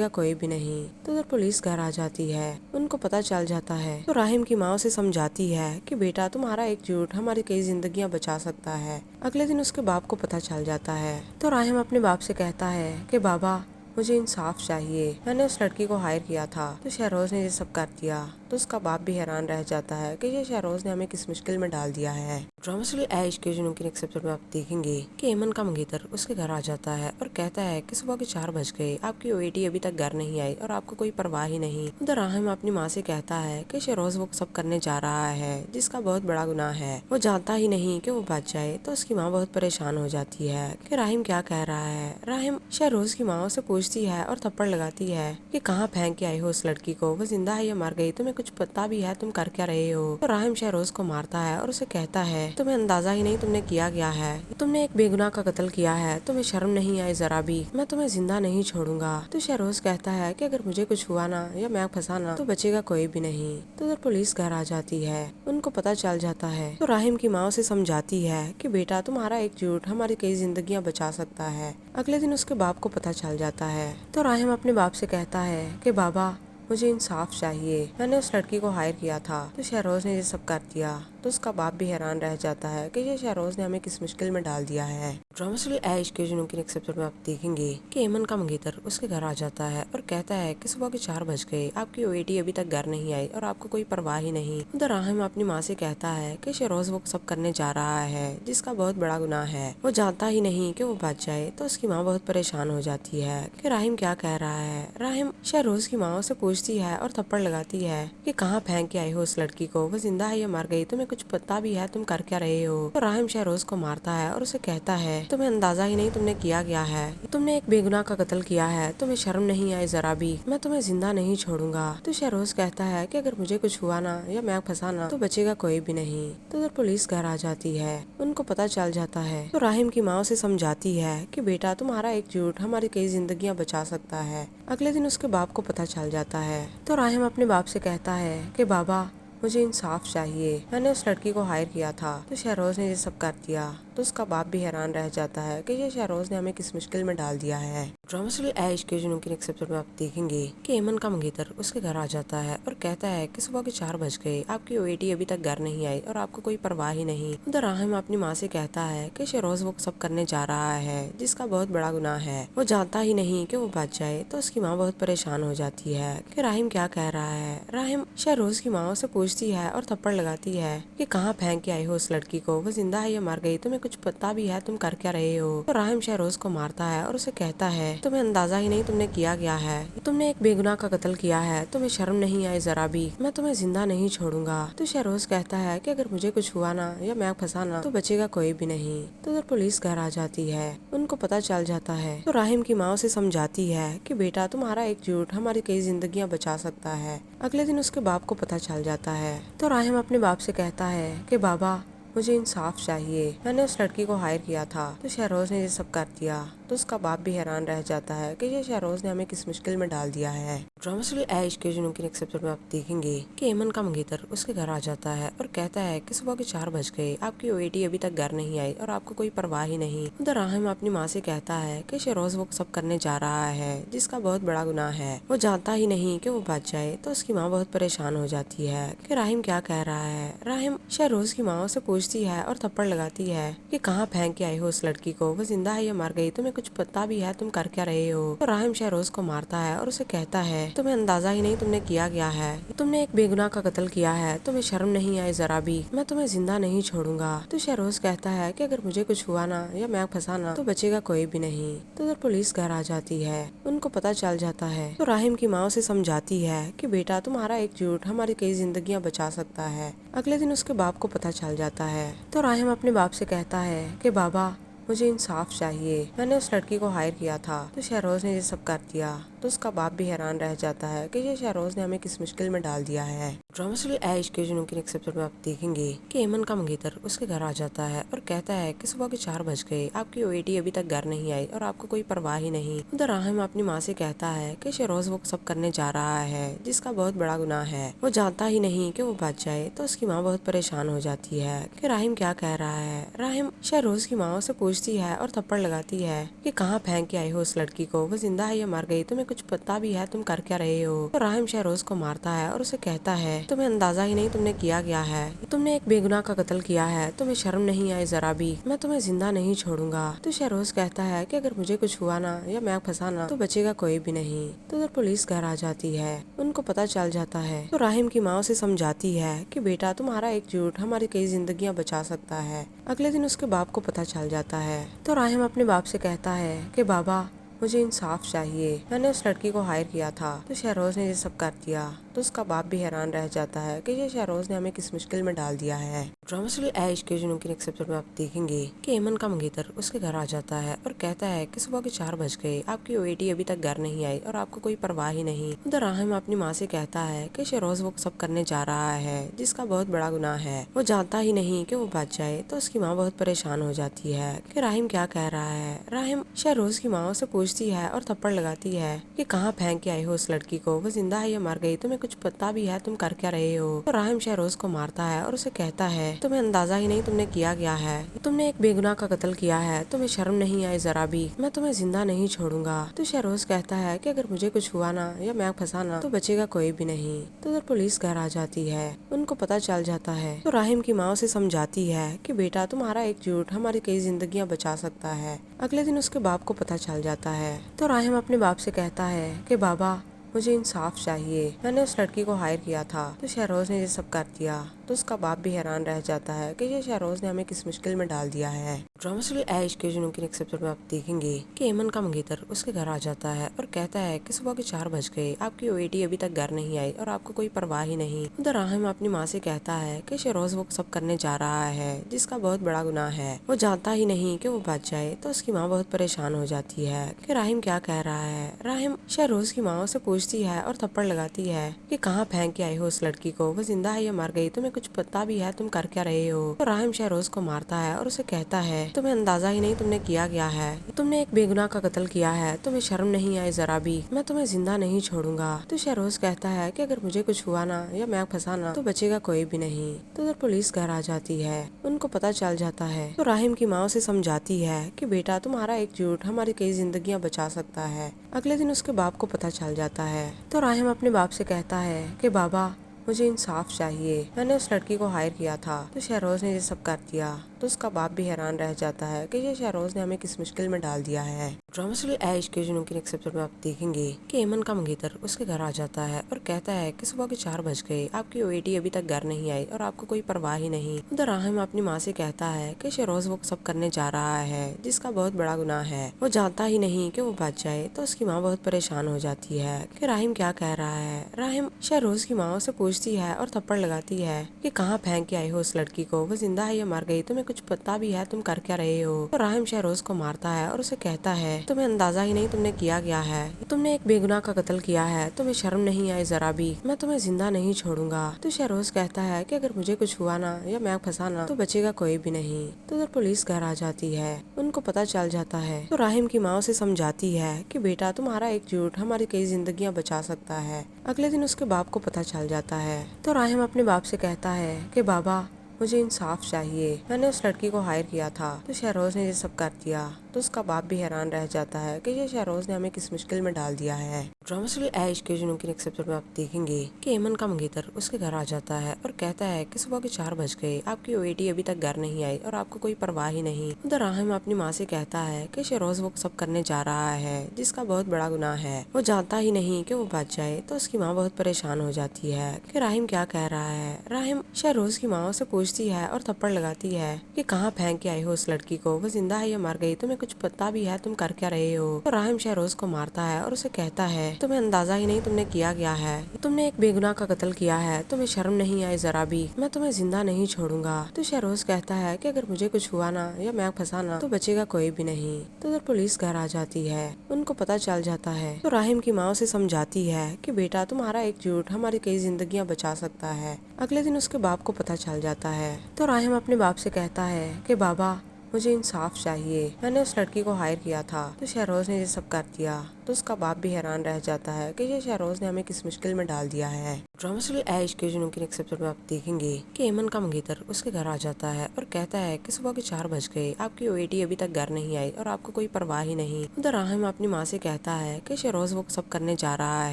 گا کوئی بھی نہیں۔ تو ادھر پولیس گھر آ جاتی ہے، ان کو پتا چل جاتا ہے تو راہم کی ماں اسے سمجھاتی ہے کہ بیٹا تمہارا ایک جھوٹ ہماری کئی زندگیاں بچا سکتا ہے۔ اگلے دن اس کے باپ کو پتا چل جاتا ہے تو راہم اپنے باپ سے کہتا ہے کہ بابا مجھے انصاف چاہیے، میں نے اس لڑکی کو ہائر کیا تھا تو شہروز نے یہ سب کر دیا۔ تو اس کا باپ بھی حیران رہ جاتا ہے کہ یہ شہروز نے ہمیں کس مشکل میں ڈال دیا ہے۔ ڈرامہ سیریل عیش کے جنوں کے نیکسٹ ایپیسوڈ میں آپ دیکھیں گے کہ ایمن کا منگیتر اس کے گھر آ جاتا ہے اور کہتا ہے کہ صبح کے 4 بج گئے، آپ کی بیٹی ابھی تک گھر نہیں آئی اور آپ کو کوئی پرواہ ہی نہیں۔ ادھر راہم اپنی ماں سے کہتا ہے کہ شہروز وہ سب کرنے جا رہا ہے جس کا بہت بڑا گناہ ہے، وہ جانتا ہی نہیں کہ وہ بچ جائے۔ تو اس کی ماں بہت پریشان ہو جاتی ہے کہ راہم کیا کہہ رہا ہے۔ راہم شہروز کی ماں سے پوچھتی ہے اور تھپڑ لگاتی ہے کہ کہاں پھینک کے آئے ہو اس لڑکی کو، وہ زندہ ہے یا مر گئی، تمہیں کچھ پتا بھی ہے تم کر کیا رہے ہو؟ تو راہم شہروز کو مارتا ہے اور اسے کہتا ہے تمہیں اندازہ ہی نہیں تم نے کیا گیا ہے، تم نے ایک بے گناہ کا قتل کیا ہے، تمہیں شرم نہیں آئی ذرا بھی؟ میں تمہیں زندہ نہیں چھوڑوں گا۔ تو شہروز کہتا ہے کہ اگر مجھے کچھ ہوا نا یا میں پھنسا نا تو بچے گا کوئی بھی نہیں۔ تو ادھر پولیس گھر آ جاتی ہے، ان کو پتا چل جاتا ہے تو راہم کی ماں اسے سمجھاتی ہے کہ بیٹا تمہارا ایک جھوٹ ہماری کئی زندگیاں بچا سکتا ہے۔ اگلے دن اس کے باپ کو پتا چل جاتا ہے تو راہم اپنے باپ سے کہتا ہے کہ بابا مجھے انصاف چاہیے، میں نے اس لڑکی کو ہائر کیا تھا تو شہروز نے یہ سب کر دیا۔ تو اس کا باپ بھی حیران رہ جاتا ہے کہ یہ شہروز نے ہمیں کس مشکل میں ڈال دیا ہے۔ ڈرامہ سیریل عیش کے جنوں کے نیکسٹ ایپیسوڈ میں آپ دیکھیں گے کہ ایمن کا منگیتر اس کے گھر آ جاتا ہے اور کہتا ہے کہ صبح کے 4 بج گئے، آپ کی بیٹی ابھی تک گھر نہیں آئی اور آپ کو کوئی پرواہ ہی نہیں۔ ادھر راہم اپنی ماں سے کہتا ہے کہ شہروز وہ سب کرنے جا رہا ہے جس کا بہت بڑا گناہ ہے، وہ جانتا ہی نہیں کہ وہ بچ جائے۔ تو اس کی ماں بہت پریشان ہو جاتی ہے کہ راہم کیا کہہ رہا ہے۔ راہم شہروز کی ماں سے پوچھتی ہے اور تھپڑ لگاتی ہے کہ کہاں پھینک کے آئے ہو اس لڑکی کو، وہ زندہ ہے یا مر گئی، تمہیں کچھ پتا بھی ہے تم کر کیا رہے ہو؟ تو راہم شہروز کو مارتا ہے اور اسے کہتا ہے تمہیں اندازہ ہی نہیں تم نے کیا گیا ہے، تم نے ایک بے گناہ کا قتل کیا ہے، تمہیں شرم نہیں آئی ذرا بھی؟ میں تمہیں زندہ نہیں چھوڑوں گا۔ تو شہروز کہتا ہے کہ اگر مجھے کچھ ہوا نا یا میں پھنسا نا تو بچے گا کوئی بھی نہیں۔ تو ادھر پولیس گھر آ جاتی ہے، ان کو پتا چل جاتا ہے تو راہم کی ماں اسے سمجھاتی ہے کہ بیٹا تمہارا ایک جھوٹ ہماری کئی زندگیاں بچا سکتا ہے۔ اگلے دن اس کے باپ کو پتا چل جاتا ہے تو راہم اپنے باپ سے کہتا ہے کہ بابا مجھے انصاف چاہیے، میں نے اس لڑکی کو ہائر کیا تھا تو شہروز نے یہ سب کر دیا۔ تو اس کا باپ بھی حیران رہ جاتا ہے کہ یہ شہروز نے ہمیں کس مشکل میں ڈال دیا ہے۔ ڈرامہ سیریل عیش کے جنوں کے نیکسٹ ایپیسوڈ میں آپ دیکھیں گے کہ ایمن کا منگیتر اس کے گھر آ جاتا ہے اور کہتا ہے کہ صبح کے 4 بج گئے، آپ کی بیٹی ابھی تک گھر نہیں آئی اور آپ کو کوئی پرواہ ہی نہیں۔ ادھر راہم اپنی ماں سے کہتا ہے کہ شہروز وہ سب کرنے جا رہا ہے جس کا بہت بڑا گناہ ہے، وہ جانتا ہی نہیں کہ وہ بچ جائے۔ تو اس کی ماں بہت پریشان ہو جاتی ہے کہ راہم کیا کہہ رہا ہے۔ راہم شہروز کی ماں سے پوچھتی ہے اور تھپڑ لگاتی ہے کہ کہاں پھینک کے آئے ہو اس لڑکی کو، وہ زندہ ہے یا مر گئی، تمہیں کچھ پتا بھی ہے تم کر کیا رہے ہو؟ تو راہم شہروز کو مارتا ہے اور اسے کہتا ہے تمہیں اندازہ ہی نہیں تم نے کیا گیا ہے، تم نے ایک بے گناہ کا قتل کیا ہے، تمہیں شرم نہیں آئی ذرا بھی؟ میں تمہیں زندہ نہیں چھوڑوں گا۔ تو شہروز کہتا ہے کہ اگر مجھے کچھ ہوا نا یا میں پھنسا نا تو بچے گا کوئی بھی نہیں۔ تو ادھر پولیس گھر آ جاتی ہے، ان کو پتا چل جاتا ہے تو راہم کی ماں اسے سمجھاتی ہے کہ بیٹا تمہارا ایک جھوٹ ہماری کئی زندگیاں بچا سکتا ہے۔ اگلے دن اس کے باپ کو پتا چل جاتا ہے تو راہم اپنے باپ سے کہتا ہے کہ بابا مجھے انصاف چاہیے، میں نے اس لڑکی کو ہائر کیا تھا تو شہروز نے یہ سب کر دیا۔ تو اس کا باپ بھی حیران رہ جاتا ہے کہ یہ شہروز نے ہمیں کس مشکل میں ڈال دیا ہے۔ ڈرامہ سیریل عشق کے جنوں کے نیکسٹ ایپیسوڈ میں آپ دیکھیں گے کہ ایمن کا منگیتر اس کے گھر آ جاتا ہے اور کہتا ہے کہ صبح کے 4 بج گئے، آپ کی بیٹی ابھی تک گھر نہیں آئی اور آپ کو کوئی پرواہ ہی نہیں۔ ادھر راہم اپنی ماں سے کہتا ہے کہ شہروز وہ سب کرنے جا رہا ہے جس کا بہت بڑا گناہ ہے، وہ جانتا ہی نہیں کہ وہ بچ جائے۔ تو اس کی ماں بہت پریشان ہو جاتی ہے کہ راہم کیا کہہ رہا ہے۔ راہم شہروز کی ماں سے پوچھتی ہے اور تھپڑ لگاتی ہے کہ کہاں پھینک کے آئے ہو اس لڑکی کو، وہ زندہ ہے یا مر گئی، تمہیں کچھ پتا بھی ہے، تم کر کیا رہے ہو۔ تو راہم شہروز کو مارتا ہے اور اسے کہتا ہے تمہیں اندازہ ہی نہیں تم نے کیا کیا ہے، تم نے ایک بے گناہ کا قتل کیا ہے، تمہیں شرم نہیں آئی ذرا بھی، میں تمہیں زندہ نہیں چھوڑوں گا۔ تو شہروز کہتا ہے کہ اگر مجھے کچھ ہوا نا یا میں پھنسا نا تو بچے گا کوئی بھی نہیں۔ تو ادھر پولیس گھر آ جاتی ہے، ان کو پتا چل جاتا ہے تو راہم کی ماں اسے سمجھاتی ہے کہ بیٹا تمہارا ایک جھوٹ ہماری کئی زندگیاں بچا سکتا ہے۔ اگلے دن اس کے باپ کو پتا چل جاتا ہے تو راہم اپنے باپ سے کہتا ہے کہ بابا مجھے انصاف چاہیے، میں نے اس لڑکی کو ہائر کیا تھا تو شہروز نے یہ سب کر دیا۔ تو اس کا باپ بھی حیران رہ جاتا ہے کہ یہ شہروز نے ہمیں کس مشکل میں ڈال دیا ہے۔ ڈرامہ سیریل عشق کے جنوں کے نیکسٹ ایپیسوڈ میں آپ دیکھیں گے کہ ایمن کا منگیتر اس کے گھر آ جاتا ہے اور کہتا ہے کہ صبح کے 4 بج گئے، آپ کی بیٹی ابھی تک گھر نہیں آئی اور آپ کو کوئی پرواہ ہی نہیں۔ ادھر راہم اپنی ماں سے کہتا ہے کہ شہروز وہ سب کرنے جا رہا ہے جس کا بہت بڑا گناہ ہے، وہ جانتا ہی نہیں کہ وہ بچ جائے۔ تو اس کی ماں بہت پریشان ہو جاتی ہے کہ راہم کیا کہہ رہا ہے۔ راہم شہروز کی ماں سے پوچھتی ہے اور تھپڑ لگاتی ہے کہ کہاں پھینک کے آئے ہو اس لڑکی کو، وہ زندہ ہے یا مر گئی، تمہیں کچھ پتا بھی ہے، تم کر کیا رہے ہو۔ تو راہم شہروز کو مارتا ہے اور اسے کہتا ہے تمہیں اندازہ ہی نہیں تم نے کیا کیا ہے، تم نے ایک بے گناہ کا قتل کیا ہے، تمہیں شرم نہیں آئی ذرا بھی، میں تمہیں زندہ نہیں چھوڑوں گا۔ تو شہروز کہتا ہے کہ اگر مجھے کچھ ہوا نا یا میں پھنسا نا تو بچے گا کوئی بھی نہیں۔ تو ادھر پولیس گھر آ جاتی ہے، ان کو پتا چل جاتا ہے تو راہم کی ماں اسے سمجھاتی ہے کہ بیٹا تمہارا ایک جھوٹ ہماری کئی زندگیاں بچا سکتا ہے۔ اگلے دن اس کے باپ کو پتا چل جاتا ہے تو راہم اپنے باپ سے کہتا ہے کہ بابا مجھے انصاف چاہیے، میں نے اس لڑکی کو ہائر کیا تھا تو شہروز نے یہ سب کر دیا۔ تو اس کا باپ بھی حیران رہ جاتا ہے کہ یہ شہروز نے ہمیں کس مشکل میں ڈال دیا ہے۔ ڈرامہ سیریل عشق کے جنوں کے نیکسٹ ایپیسوڈ میں آپ دیکھیں گے کہ ایمن کا منگیتر اس کے گھر آ جاتا ہے اور کہتا ہے کہ صبح کے 4 بج گئے، آپ کی بیٹی ابھی تک گھر نہیں آئی اور آپ کو کوئی پرواہ ہی نہیں۔ ادھر راہم اپنی ماں سے کہتا ہے کہ شہروز وہ سب کرنے جا رہا ہے جس کا بہت بڑا گناہ ہے، وہ جانتا ہی نہیں کہ وہ بچ جائے۔ تو اس کی ماں بہت پریشان ہو جاتی ہے کہ راہم کیا کہہ رہا ہے۔ راہم شہروز کی ماں سے پوچھتی ہے اور تھپڑ لگاتی ہے کہ کہاں پھینک کے آئے ہو اس لڑکی کو، وہ زندہ ہے یا مر گئی، تمہیں کچھ پتا بھی ہے، تم کر کیا رہے ہو۔ تو راہم شہروز کو مارتا ہے اور اسے کہتا ہے تمہیں اندازہ ہی نہیں تم نے کیا کیا ہے، تم نے ایک بے گناہ کا قتل کیا ہے، تمہیں شرم نہیں آئی ذرا بھی، میں تمہیں زندہ نہیں چھوڑوں گا۔ تو شہروز کہتا ہے کہ اگر مجھے کچھ ہوا نا یا میں پھنسا نا تو بچے گا کوئی بھی نہیں۔ تو ادھر پولیس گھر آ جاتی ہے، ان کو پتا چل جاتا ہے تو راہم کی ماں اسے سمجھاتی ہے کہ بیٹا تمہارا ایک جھوٹ ہماری کئی زندگیاں بچا سکتا ہے۔ اگلے دن اس کے باپ کو پتا چل جاتا ہے تو راہم اپنے باپ سے کہتا ہے کہ بابا مجھے انصاف چاہیے، میں نے اس لڑکی کو ہائر کیا تھا تو شہروز نے یہ سب کر دیا۔ تو اس کا باپ بھی حیران رہ جاتا ہے کہ یہ شہروز نے ہمیں کس مشکل میں ڈال دیا ہے۔ ڈرامہ سیریل عشق کے جنوں کے نیکسٹ ایپیسوڈ میں آپ دیکھیں گے کہ ایمن کا منگیتر اس کے گھر آ جاتا ہے اور کہتا ہے کہ صبح کے 4 بج گئے، آپ کی بیٹی ابھی تک گھر نہیں آئی اور آپ کو کوئی پرواہ ہی نہیں۔ ادھر راہم اپنی ماں سے کہتا ہے کہ شہروز وہ سب کرنے جا رہا ہے جس کا بہت بڑا گناہ ہے، وہ جانتا ہی نہیں کہ وہ بچ جائے۔ تو اس کی ماں بہت پریشان ہو جاتی ہے کہ راہم کیا کہہ رہا ہے۔ راہم شہروز کی ماں سے پوچھتی ہے اور تھپڑ لگاتی ہے کہ کہاں پھینک کے آئے ہو اس لڑکی کو، وہ زندہ ہے یا مر گئی، تمہیں کچھ پتا بھی ہے، تم کر کیا رہے ہو۔ تو راہم شہروز کو مارتا ہے اور اسے کہتا ہے تمہیں اندازہ ہی نہیں تم نے کیا کیا ہے، تم نے ایک بے گناہ کا قتل کیا ہے، تمہیں شرم نہیں آئی ذرا بھی، میں تمہیں زندہ نہیں چھوڑوں گا۔ تو شہروز کہتا ہے کہ اگر مجھے کچھ ہوا نا یا میں پھنسا نا تو بچے گا کوئی بھی نہیں۔ تو ادھر پولیس گھر آ جاتی ہے، ان کو پتا چل جاتا ہے تو راہم کی ماں اسے سمجھاتی ہے کہ بیٹا تمہارا ایک جھوٹ ہماری کئی زندگیاں بچا سکتا ہے۔ اگلے دن اس کے باپ کو پتا چل جاتا ہے تو راہم اپنے باپ سے کہتا ہے کہ بابا مجھے انصاف چاہیے، میں نے اس لڑکی کو ہائر کیا تھا تو شہروز نے یہ سب کر دیا۔ تو اس کا باپ بھی حیران رہ جاتا ہے کہ یہ شہروز نے ہمیں کس مشکل میں ڈال دیا ہے۔ ڈرامہ سیریل عشق کے جنوں کے نیکسٹ ایپیسوڈ میں آپ دیکھیں گے کہ ایمن کا منگیتر اس کے گھر آ جاتا ہے اور کہتا ہے کہ صبح کے 4 بج گئے، آپ کی بیٹی ابھی تک گھر نہیں آئی اور آپ کو کوئی پرواہ ہی نہیں۔ ادھر راہم اپنی ماں سے کہتا ہے کہ شہروز وہ سب کرنے جا رہا ہے جس کا بہت بڑا گناہ ہے، وہ جانتا ہی نہیں کہ وہ بچ جائے۔ تو اس کی ماں بہت پریشان ہو جاتی ہے کہ راہم کیا کہہ رہا ہے۔ راہم شہروز کی ماں سے پوچھتی ہے اور تھپڑ لگاتی ہے کہ کہاں پھینک کے آئے ہو اس لڑکی کو، وہ زندہ ہے یا مر گئی، تمہیں کچھ پتا بھی ہے، تم کر کیا رہے ہو۔ تو راہم شہروز کو مارتا ہے اور اسے کہتا ہے تمہیں اندازہ ہی نہیں تم نے کیا کیا ہے، تم نے ایک بے گناہ کا قتل کیا ہے، تمہیں شرم نہیں آئی ذرا بھی، میں تمہیں زندہ نہیں چھوڑوں گا۔ تو شہروز کہتا ہے کہ اگر مجھے کچھ ہوا نا یا میں پھنسا نا تو بچے گا کوئی بھی نہیں۔ تو ادھر پولیس گھر آ جاتی ہے، ان کو پتہ چل جاتا ہے تو راہم کی ماں اسے سمجھاتی ہے کہ بیٹا تمہارا ایک جھوٹ ہماری کئی زندگیاں بچا سکتا ہے۔ اگلے دن اس کے باپ کو پتہ چل جاتا ہے تو راہم اپنے باپ سے کہتا ہے کہ بابا مجھے انصاف چاہیے، میں نے اس لڑکی کو ہائر کیا تھا تو شہروز نے یہ سب کر دیا۔ تو اس کا باپ بھی حیران رہ جاتا ہے کہ یہ شہروز نے ہمیں کس مشکل میں ڈال دیا ہے۔ ڈرامہ سیریل ایش کے جنوں کے ایپیسوڈ میں آپ دیکھیں گے کہ ایمن کا منگیتر اس کے گھر آ جاتا ہے اور کہتا ہے کہ صبح کے 4 بج گئے، آپ کی بیٹی ابھی تک گھر نہیں آئی اور آپ کو کوئی پرواہ ہی نہیں۔ ادھر راہم اپنی ماں سے کہتا ہے کہ شہروز وہ سب کرنے جا رہا ہے جس کا بہت بڑا گناہ ہے، وہ جانتا ہی نہیں کہ وہ بچ جائے۔ تو اس کی ماں بہت پریشان ہو جاتی ہے کہ راہم کیا کہہ رہا ہے۔ راہم شہروز کی ماں سے پوچھتی ہے اور تھپڑ لگاتی ہے کہ کہاں پھینک کے آئے ہو اس لڑکی کو، وہ زندہ ہے یا مر گئی، تمہیں کچھ پتا بھی ہے، تم کر کیا رہے ہو۔ تو راہم شہروز کو مارتا ہے اور اسے کہتا ہے تمہیں اندازہ ہی نہیں تم نے کیا کیا ہے، تم نے ایک بے گناہ کا قتل کیا ہے، تمہیں شرم نہیں آئی ذرا بھی، میں تمہیں زندہ نہیں چھوڑوں گا۔ تو شہروز کہتا ہے کہ اگر مجھے کچھ ہوا نا یا میں پھنسا نا تو بچے گا کوئی بھی نہیں۔ تو ادھر پولیس گھر آ جاتی ہے، ان کو پتہ چل جاتا ہے تو راہم کی ماں اسے سمجھاتی ہے کہ بیٹا تمہارا ایک جھوٹ ہماری کئی زندگیاں بچا سکتا ہے۔ اگلے دن اس کے باپ کو پتہ چل جاتا ہے تو راہم اپنے باپ سے کہتا ہے کہ بابا مجھے انصاف چاہیے، میں نے اس لڑکی کو ہائر کیا تھا تو شہروز نے یہ سب کر دیا۔ تو اس کا باپ بھی حیران رہ جاتا ہے کہ یہ شہروز نے ہمیں کس مشکل میں ڈال دیا ہے۔ ڈرامہ سیریل ایش کے جنوں کے ایپیسوڈ میں آپ دیکھیں گے کہ ایمن کا منگیتر اس کے گھر آ جاتا ہے اور کہتا ہے کہ صبح کے 4 بج گئے، آپ کی بیٹی ابھی تک گھر نہیں آئی اور آپ کو کوئی پرواہ ہی نہیں۔ ادھر راہم اپنی ماں سے کہتا ہے کہ شہروز وہ سب کرنے جا رہا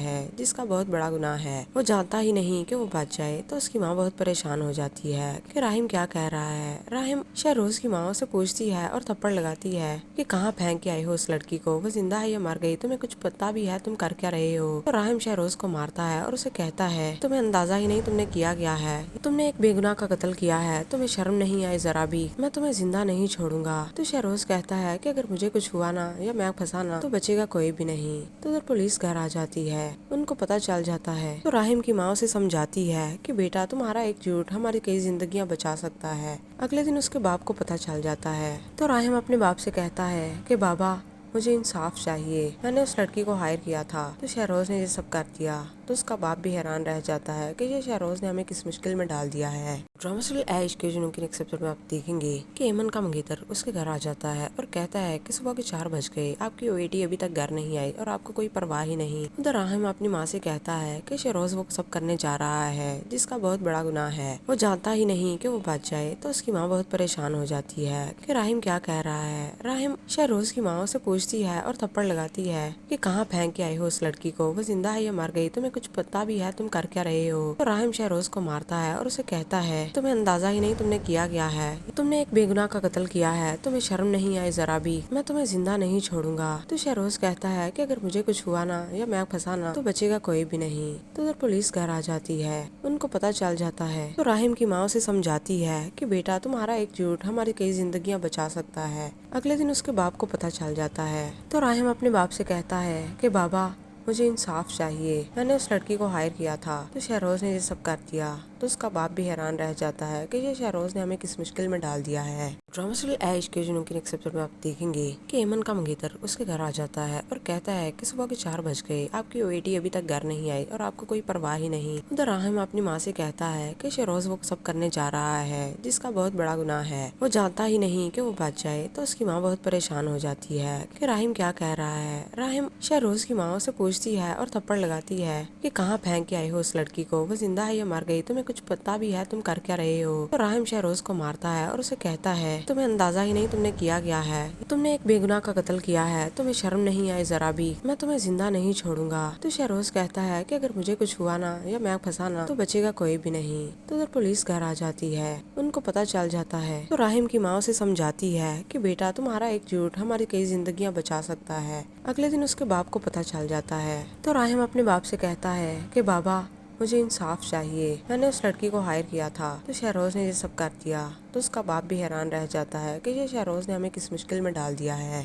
ہے جس کا بہت بڑا گناہ ہے، وہ جانتا ہی نہیں کہ وہ بچ جائے۔ تو اس کی ماں بہت پریشان ہو جاتی ہے کہ راہم کیا کہہ رہا ہے۔ راہم شہروز کی ماں سے پوچھتی ہے اور تھپڑ لگاتی ہے کہ کہاں پھینک کے آئے ہو اس لڑکی کو، وہ زندہ ہے یا مر گئی، تمہیں کچھ پتا بھی ہے، تم کر کیا رہے ہو۔ تو راہم شہروز کو مارتا ہے اور اسے کہتا ہے تمہیں اندازہ ہی نہیں تم نے کیا کیا ہے، تم نے ایک بے گناہ کا قتل کیا ہے، تمہیں شرم نہیں آئی ذرا بھی، میں تمہیں زندہ نہیں چھوڑوں گا۔ تو شہروز کہتا ہے کہ اگر مجھے کچھ ہوا نا یا میں پھنسا نا تو بچے گا کوئی بھی نہیں۔ تو ادھر پولیس گھر آ جاتی ہے، ان کو پتہ چل جاتا ہے تو راہم کی ماں اسے سمجھاتی ہے کہ بیٹا تمہارا ایک جھوٹ ہماری کئی زندگیاں بچا سکتا ہے۔ اگلے دن اس کے باپ کو پتہ چل جاتا ہے تو راہم اپنے باپ سے کہتا ہے کہ بابا مجھے انصاف چاہیے، میں نے اس لڑکی کو ہائر کیا تھا تو شہروز نے یہ سب کر دیا۔ تو اس کا باپ بھی حیران رہ جاتا ہے کہ یہ شہروز نے ہمیں کس مشکل میں ڈال دیا ہے۔ ڈرامہ سیریل ایش کے جنوں کے ایپیسوڈ میں آپ دیکھیں گے کہ ایمن کا منگیتر اس کے گھر آ جاتا ہے اور کہتا ہے کہ صبح کے 4 بج گئے، آپ کی بیٹی ابھی تک گھر نہیں آئی اور آپ کو کوئی پرواہ ہی نہیں۔ ادھر راہم اپنی ماں سے کہتا ہے کہ شہروز وہ سب کرنے جا رہا ہے جس کا بہت بڑا گناہ ہے، وہ جانتا ہی نہیں کہ وہ بچ جائے۔ تو اس کی ماں بہت پریشان ہو جاتی ہے کہ راہم کیا کہہ رہا ہے۔ راہم شہروز کی ماں سے پوچھتی ہے اور تھپڑ لگاتی ہے کہ کہاں پھینک کے آئے ہو اس لڑکی کو، وہ زندہ ہے یا مر گئی، تمہیں کچھ پتا بھی ہے، تم کر کیا رہے ہو۔ تو راہم شہروز کو مارتا ہے اور اسے کہتا ہے تمہیں اندازہ ہی نہیں تم نے کیا کیا ہے، تم نے ایک بے گناہ کا قتل کیا ہے، تمہیں شرم نہیں آئی ذرا بھی، میں تمہیں زندہ نہیں چھوڑوں گا۔ تو شہروز کہتا ہے کہ اگر مجھے کچھ ہوا نا یا میں پھنسا نا تو بچے گا کوئی بھی نہیں۔ تو ادھر پولیس گھر آ جاتی ہے، ان کو پتہ چل جاتا ہے تو راہم کی ماں اسے سمجھاتی ہے کہ بیٹا تمہارا ایک جھوٹ ہماری کئی زندگیاں بچا سکتا ہے۔ اگلے دن اس کے باپ کو پتہ چل جاتا ہے تو راہم اپنے باپ سے کہتا ہے کہ بابا مجھے انصاف چاہیے، میں نے اس لڑکی کو ہائر کیا تھا تو شہروز نے یہ سب کر دیا۔ تو اس کا باپ بھی حیران رہ جاتا ہے کہ یہ شہروز نے ہمیں کس مشکل میں ڈال دیا ہے۔ ڈرامہ سیریل ایش کے جنوں کے ایپیسوڈ میں آپ دیکھیں گے کہ ایمن کا منگیتر اس کے گھر آ جاتا ہے اور کہتا ہے کہ صبح کے 4 بج گئے، آپ کی بیٹی ابھی تک گھر نہیں آئی اور آپ کو کوئی پرواہ ہی نہیں۔ ادھر راہم اپنی ماں سے کہتا ہے کہ شہروز وہ سب کرنے جا رہا ہے جس کا بہت بڑا گناہ ہے، وہ جانتا ہی نہیں کہ وہ بچ جائے۔ تو اس کی ماں بہت پریشان ہو جاتی ہے کہ راہم کیا کہہ رہا ہے۔ راہم شہروز کی ماں سے پوچھتی ہے اور تھپڑ لگاتی ہے کہ کہاں پھینک کے آئے ہو اس لڑکی کو، وہ زندہ ہے یا مر گئی، تمہیں کچھ پتا بھی ہے، تم کر کیا رہے ہو۔ تو راہم شہروز کو مارتا ہے اور اسے کہتا ہے تمہیں اندازہ ہی نہیں تم نے کیا کیا ہے، تم نے ایک بے گناہ کا قتل کیا ہے، تمہیں شرم نہیں آئی ذرا بھی، میں تمہیں زندہ نہیں چھوڑوں گا۔ تو شہروز کہتا ہے کہ اگر مجھے کچھ ہوا نا یا میں پھنسا نا تو بچے گا کوئی بھی نہیں۔ تو ادھر پولیس گھر آ جاتی ہے، ان کو پتہ چل جاتا ہے تو راہم کی ماں اسے سمجھاتی ہے کہ بیٹا تمہارا ایک جھوٹ ہماری کئی زندگیاں بچا سکتا ہے۔ اگلے دن اس کے باپ کو پتہ چل جاتا ہے تو راہم اپنے باپ سے کہتا ہے کہ بابا مجھے انصاف چاہیے، میں نے اس لڑکی کو ہائر کیا تھا تو شہروز نے یہ سب کر دیا۔ تو اس کا باپ بھی حیران رہ جاتا ہے کہ یہ شہروز نے ہمیں کس مشکل میں ڈال دیا ہے۔